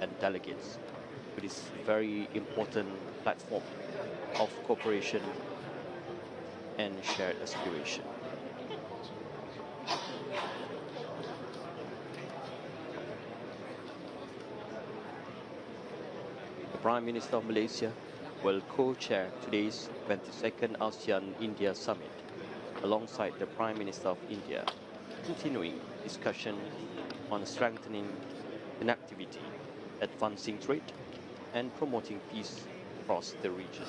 and delegates to this very important platform of cooperation and shared aspiration. The Prime Minister of Malaysia will co-chair today's 22nd ASEAN-India Summit alongside the Prime Minister of India, continuing discussion on strengthening connectivity, advancing trade, and promoting peace across the region.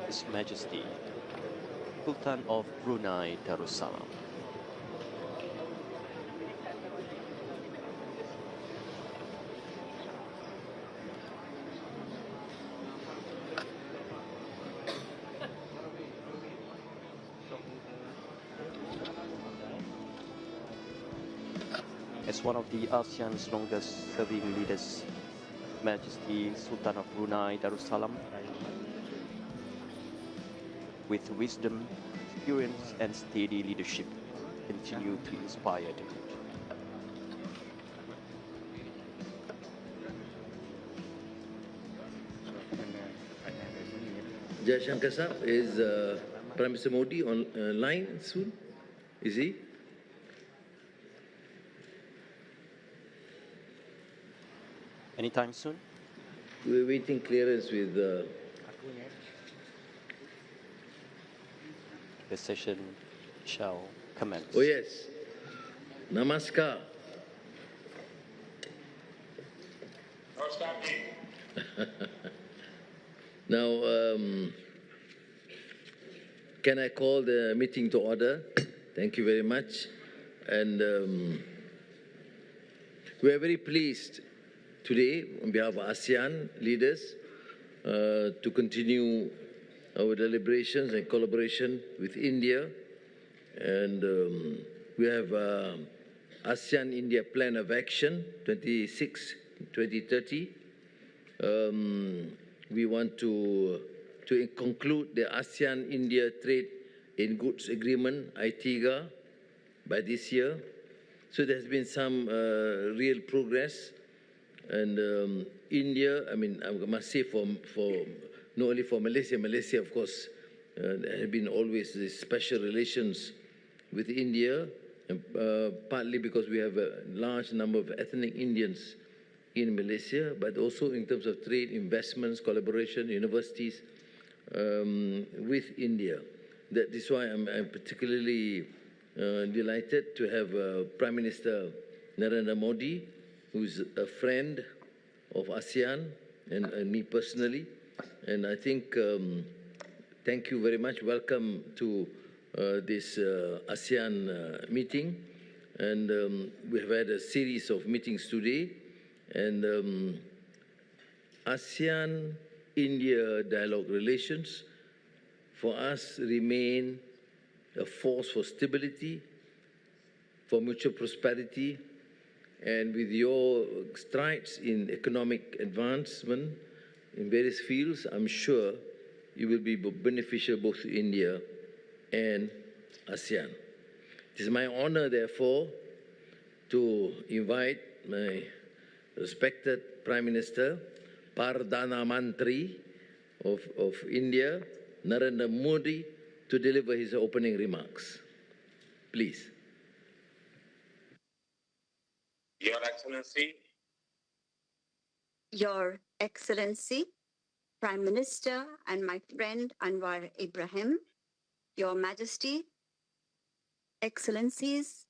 His Majesty, Sultan of Brunei Darussalam. As one of the ASEAN's longest serving leaders, Majesty Sultan of Brunei Darussalam, with wisdom, experience, and steady leadership, continue to inspire the region. Jaishankar Sahab, is Prime Minister Modi online soon? Is he? Anytime soon? We're waiting clearance with The session shall commence. Oh yes, Namaskar. Now, can I call the meeting to order? Thank you very much. And we are very pleased today, on behalf of ASEAN leaders, to continue our deliberations and collaboration with India. And we have ASEAN-India Plan of Action 2030. We want to conclude the ASEAN-India Trade in Goods Agreement, ITIGA, by this year. So there has been some real progress. And India, I mean, I must say for not only for Malaysia, of course, there have been always these special relations with India, partly because we have a large number of ethnic Indians in Malaysia, but also in terms of trade, investments, collaboration, universities with India. That is why I'm particularly delighted to have Prime Minister Narendra Modi, who's a friend of ASEAN and me personally. And I think, thank you very much. Welcome to this ASEAN meeting. And we have had a series of meetings today. And ASEAN-India dialogue relations for us remain a force for stability, for mutual prosperity, and with your strides in economic advancement in various fields, I'm sure you will be beneficial both to India and ASEAN. It is my honor, therefore, to invite my respected Prime Minister, Perdana Menteri of India, Narendra Modi, to deliver his opening remarks. Please. Your Excellency. Your Excellency, Prime Minister and my friend Anwar Ibrahim, Your Majesty, Excellencies,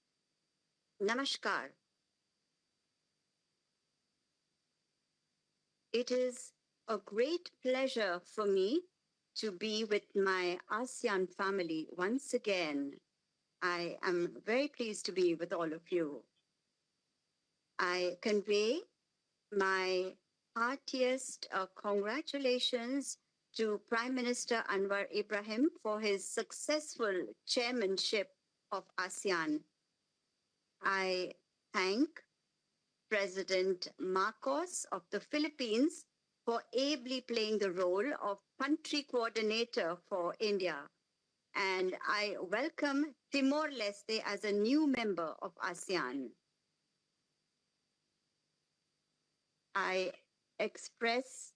Namaskar. It is a great pleasure for me to be with my ASEAN family once again. I am very pleased to be with all of you. I convey my heartiest congratulations to Prime Minister Anwar Ibrahim for his successful chairmanship of ASEAN. I thank President Marcos of the Philippines for ably playing the role of country coordinator for India. And I welcome Timor-Leste as a new member of ASEAN. I express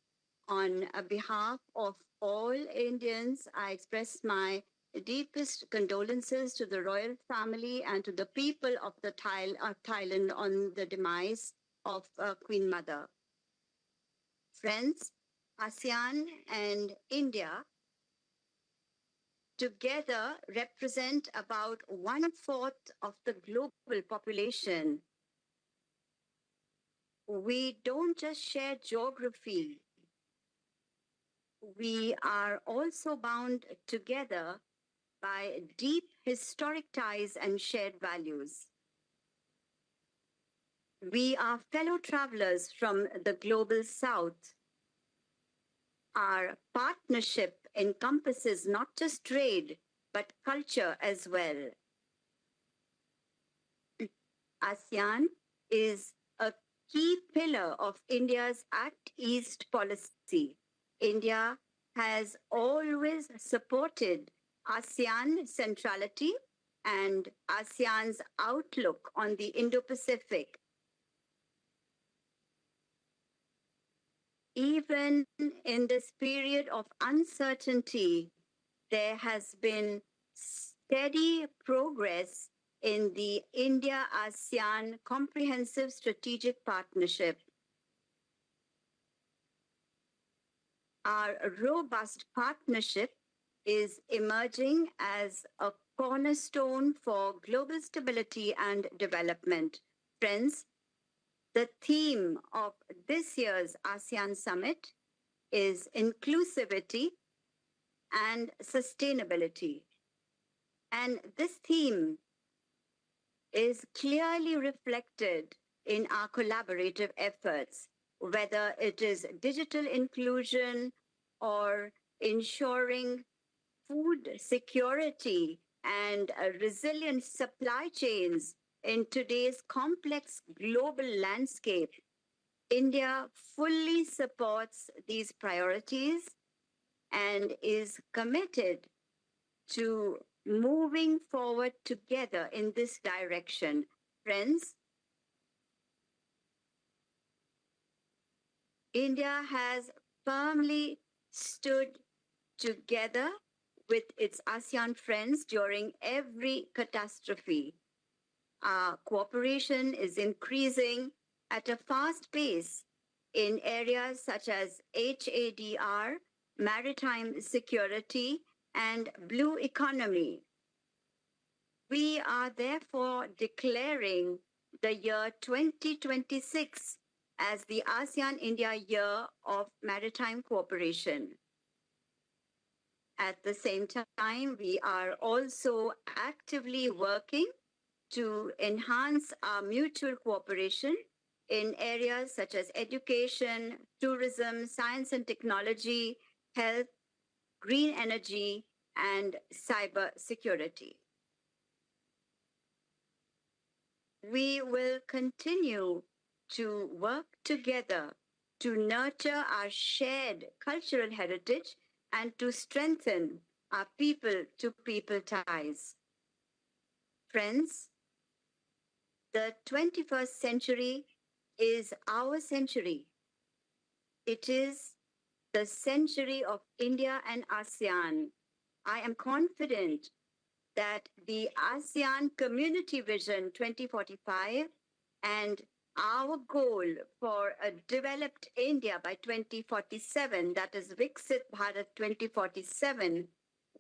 on behalf of all Indians, I express my deepest condolences to the royal family and to the people of Thailand on the demise of Queen Mother. Friends, ASEAN and India together represent about 1/4 of the global population. We don't just share geography, we are also bound together by deep historic ties and shared values. We are fellow travelers from the global south. Our partnership encompasses not just trade, but culture as well. ASEAN is a key pillar of India's Act East policy. India has always supported ASEAN centrality and ASEAN's outlook on the Indo-Pacific. Even in this period of uncertainty, there has been steady progress in the India-ASEAN Comprehensive Strategic Partnership. Our robust partnership is emerging as a cornerstone for global stability and development. Friends, the theme of this year's ASEAN Summit is inclusivity and sustainability. And this theme is clearly reflected in our collaborative efforts, whether it is digital inclusion or ensuring food security and resilient supply chains in today's complex global landscape. India fully supports these priorities and is committed to moving forward together in this direction. Friends, India has firmly stood together with its ASEAN friends during every catastrophe. Our cooperation is increasing at a fast pace in areas such as HADR, maritime security, and blue economy. We are therefore declaring the year 2026 as the ASEAN-India Year of Maritime Cooperation. At the same time, we are also actively working to enhance our mutual cooperation in areas such as education, tourism, science and technology, health, green energy, and cyber security. We will continue to work together to nurture our shared cultural heritage and to strengthen our people-to-people ties. Friends, the 21st century is our century. It is the century of India and ASEAN. I am confident that the ASEAN Community Vision 2045 and our goal for a developed India by 2047, that is Viksit Bharat 2047,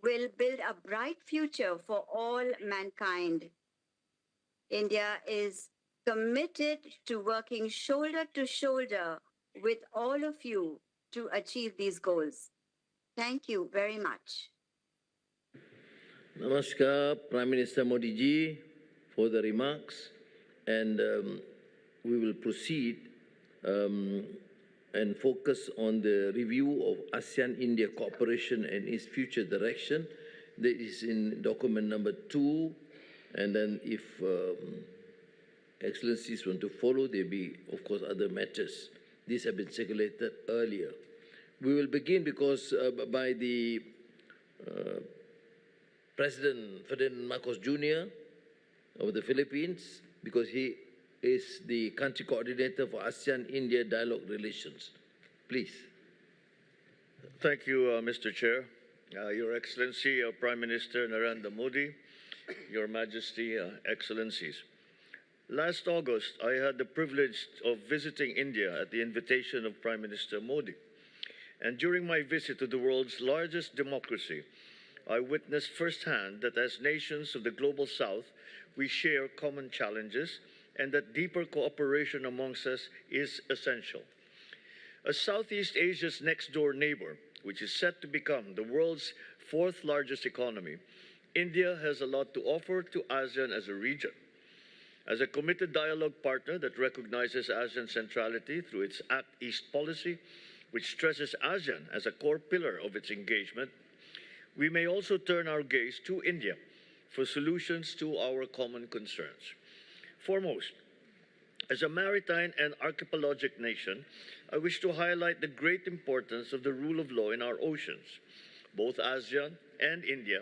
will build a bright future for all mankind. India is committed to working shoulder to shoulder with all of you to achieve these goals. Thank you very much. Namaskar, Prime Minister Modi ji, for the remarks. And we will proceed and focus on the review of ASEAN-India cooperation and its future direction. That is in document number 2. And then if Excellencies want to follow, there be, of course, other matters. These have been circulated earlier. We will begin because by the President Ferdinand Marcos Jr. of the Philippines, because he is the country coordinator for ASEAN-India dialogue relations. Please. Thank you, Mr. Chair. Your Excellency, Prime Minister Narendra Modi, Your Majesty, Excellencies. Last August, I had the privilege of visiting India at the invitation of Prime Minister Modi. And during my visit to the world's largest democracy, I witnessed firsthand that as nations of the Global South, we share common challenges and that deeper cooperation amongst us is essential. As Southeast Asia's next-door neighbor, which is set to become the world's fourth largest economy, India has a lot to offer to ASEAN as a region. As a committed dialogue partner that recognizes ASEAN centrality through its Act East policy, which stresses ASEAN as a core pillar of its engagement, we may also turn our gaze to India for solutions to our common concerns. Foremost, as a maritime and archipelagic nation, I wish to highlight the great importance of the rule of law in our oceans. Both ASEAN and India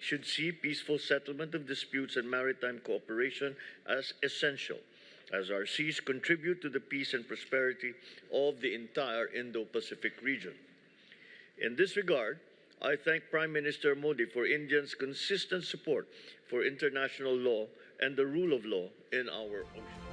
should see peaceful settlement of disputes and maritime cooperation as essential, as our seas contribute to the peace and prosperity of the entire Indo-Pacific region. In this regard, I thank Prime Minister Modi for India's consistent support for international law and the rule of law in our oceans.